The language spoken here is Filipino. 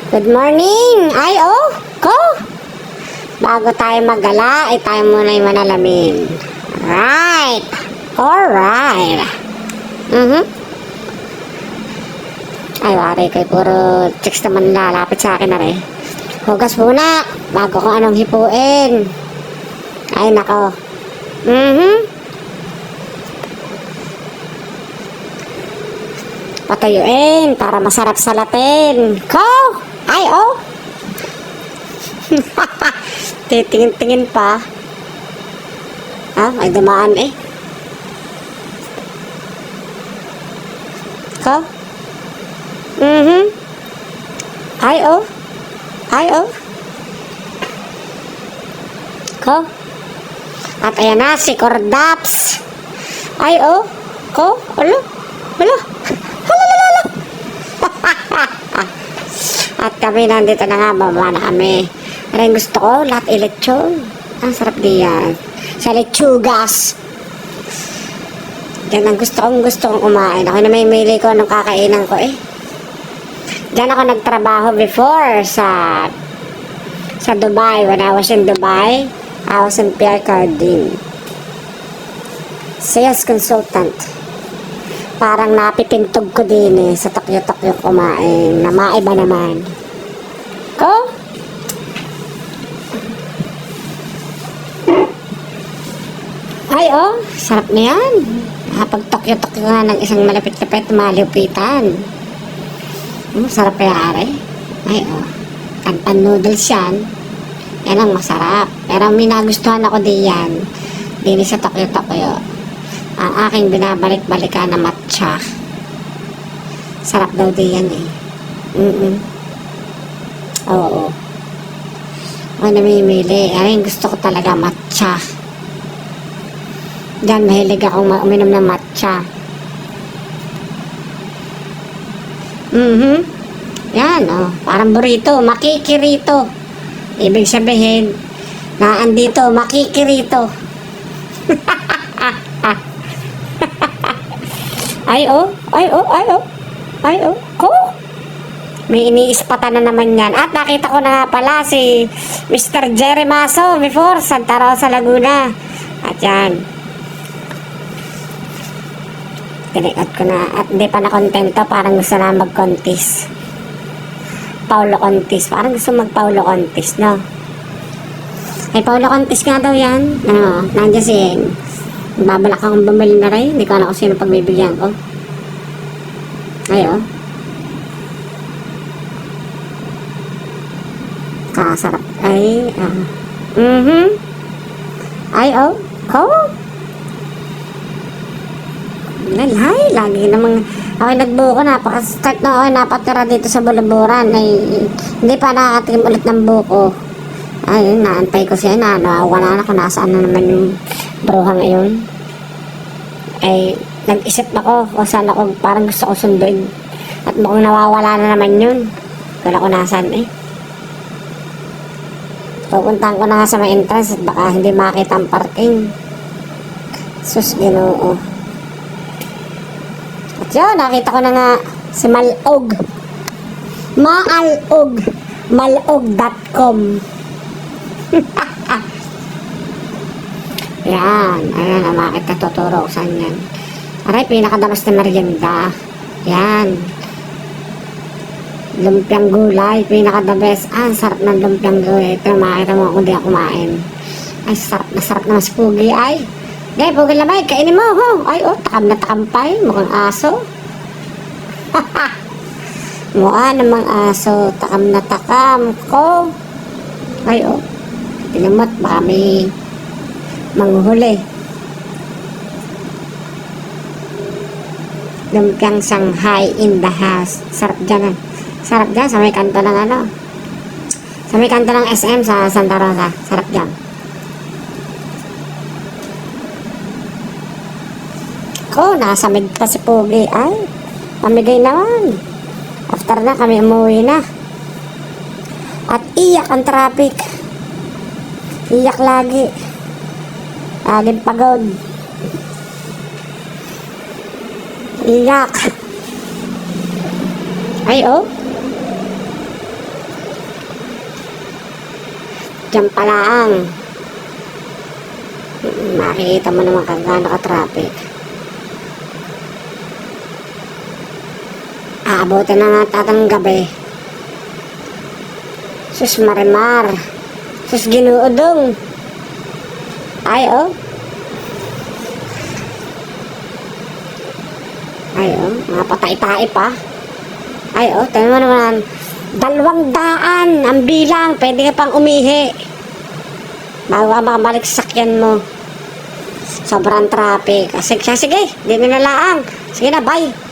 Good morning! Ay, oh! Ko! Bago tayo maggala, ay tayo muna yung manalamin. Right! Alright! Ay, wari ko, puro chicks naman lalapit sa akin na rin. Hugas muna, bago kung anong hipuin. Ay, nako. Patayuin para masarap salatin. Ko! Ay, oh! Titingin-tingin pa. Ah, may dumaan eh. Ko? Ay, oh. Ay, oh. Ko? At ayan na, si Cordaps. Ay, oh. Ko? Alo? Alo? Halalala. At kami nandito na nga, baba na kami. Ano yung gusto ko? Lahat ilechon. Ang sarap diyan. Sa lechugas. Yan ang gusto kong kumain. Ako na may mili ko anong kakainan ko eh. Diyan ako nagtrabaho before sa Dubai. When I was in Dubai, I was in Pierre Cardin. Sales consultant. Parang napipintog ko din eh sa Tokyo kumain na maiba naman. Ko? Ay, oh, sarap na yan. Kapag Tokyo nga ng isang malapit-lapit na malupitan. Sarap yari. Ay, oh. Kantan noodles yan. Yan ang masarap. Pero may nagustuhan ako diyan. Dini sa Tokyo. Ang aking binabalik-balikan na matcha. Sarap daw diyan eh. Oo. Ako namimili. Ay, gusto ko talaga matcha. Diyan, mahilig akong uminom ng matcha. Yan, oh. Parang burrito. Makikirito. Ibig sabihin, naandito, makikirito. Ay, oh. Ay, oh. Ay, oh. Ay, oh. Ko? May iniispatan na naman yan. At nakita ko na nga pala si Mr. Jerry Maso before, Santa Rosa, Laguna. At yan. Tinikat ko na. At hindi pa nakontento. Parang gusto na mag-contest. Paulo contest. Parang gusto mag-Paulo contest, no? Ay, Paulo contest nga daw yan. Ano, nandiyan si babalak akong bumili na rin. Hindi ko alam kung sino pagbibigyan ko. Ay, oh. Kasarap. Ay, Ay, oh. Ko? Lalay, lagi namang ako nagbuko, napaka-start na ako napatira dito sa Bulaburan ay hindi pa nakakatim ulit ng buko. Ay, naantay ko siya na nawawala na kung nasaan na naman yung bruha ngayon. Ay, nag-isip ako kung saan ako parang gusto ko sunduin at mukhang nawawala na naman yun. Wala ko nasaan eh. Pupuntahan ko na nga sa may entrance at baka hindi makita ang parking. Sus, Ginoo. At yun, nakita ko na nga si Malog. Maalog. Malog.com. Yan. Ayan, makita tuturo ko saan yan. Aray, pinakadamas na merienda. Yan. Lumpiang gulay, pinaka the best. Ah, sarap ng lumpiang gulay. Ito, makita mo kung di ako kumain. Ay, sarap na mas pugi. Ay, gay, pugi lamay, kainin mo, ho. Ay, oh, takam na takampay, mukhang aso. Mukha namang aso, takam na takam ko. Ay, oh, tinamot, baka may manghuhuli. Lumpiang Shanghai in the house. Sarap dyan, sarap dyan, sa may kanto ng ano. Sa may kanto ng SM sa Santa Rosa. Sarap dyan. Ko, nasamid pa si Pugi. Ay, pamigay naman. After na kami umuwi na. At iyak ang traffic. Iyak lagi. Laging pagod. Iyak. Ay, oh. Diyan pa lang. Makikita mo naman kung gaano ka-traffic. Aabutin na nga tatang gabi. Sus Marimar. Sus Ginuudong. Ay, oh. Ay, oh. Mga patay-tae pa. Ay, oh. Tingnan mo naman. 200 ang bilang. Pwede ka pang umihi. Bago ka makabalik sa sakyan mo. Sobrang traffic. Sige, sige. Di na nalaang. Sige na, bye.